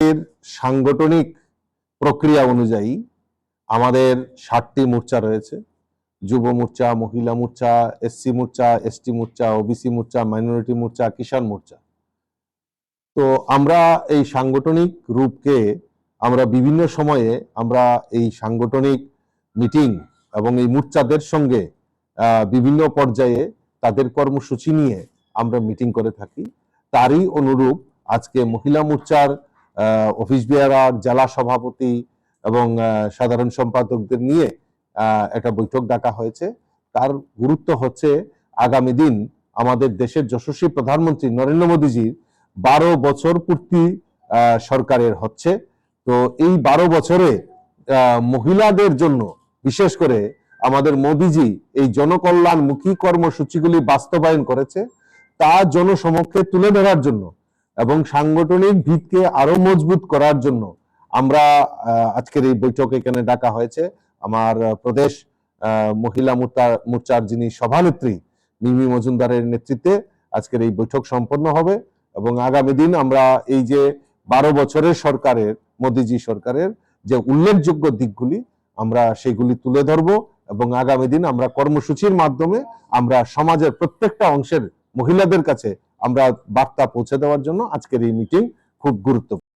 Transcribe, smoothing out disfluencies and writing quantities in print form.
এর সাংগঠনিক প্রক্রিয়া অনুযায়ী আমাদের 7টি মোর্চা রয়েছে। যুব মোর্চা, মহিলা মোর্চা, এসসি মোর্চা, এসটি মোর্চা, ওবিসি মোর্চা, মাইনরিটি মোর্চা, কিষাণ মোর্চা। তো আমরা এই সাংগঠনিক রূপকে আমরা বিভিন্ন সময়ে আমরা এই সাংগঠনিক মিটিং এবং এই মোর্চাদের সঙ্গে বিভিন্ন পর্যায়ে তাদের কর্মসূচি নিয়ে আমরা মিটিং করে থাকি। তারই অনুরূপ আজকে মহিলা মোর্চার অফিস বেয়ারার, জেলা সভাপতি এবং সাধারণ সম্পাদকদের নিয়ে একটা বৈঠক ডাকা হয়েছে। তার গুরুত্ব হচ্ছে আগামী দিন আমাদের দেশের যশস্বী প্রধানমন্ত্রী নরেন্দ্র মোদীজির 12 বছর পূর্তি সরকারের হচ্ছে। তো এই 12 বছরে মহিলাদের জন্য বিশেষ করে আমাদের মোদীজি এই জনকল্যাণমুখী কর্মসূচিগুলি বাস্তবায়ন করেছে, তা জনসমক্ষে তুলে ধরার জন্য এবং সাংগঠনিক ভিতকে আরো মজবুত করার জন্য আমরা আজকের এই বৈঠক এখানে ডাকা হয়েছে। আমার প্রদেশ মহিলা মোর্চার যিনি সভানেত্রী মিমি মজুমদারের নেতৃত্বে আজকের এই বৈঠক সম্পন্ন হবে এবং আগামী দিন আমরা এই যে 12 বছরের সরকারের, মোদীজি সরকারের যে উল্লেখযোগ্য দিকগুলি আমরা সেগুলি তুলে ধরব এবং আগামী দিন আমরা কর্মসূচির মাধ্যমে আমরা সমাজের প্রত্যেকটা অংশের মহিলাদের কাছে আমরা বার্তা পৌঁছে দেওয়ার জন্য আজকের এই মিটিং খুব গুরুত্বপূর্ণ।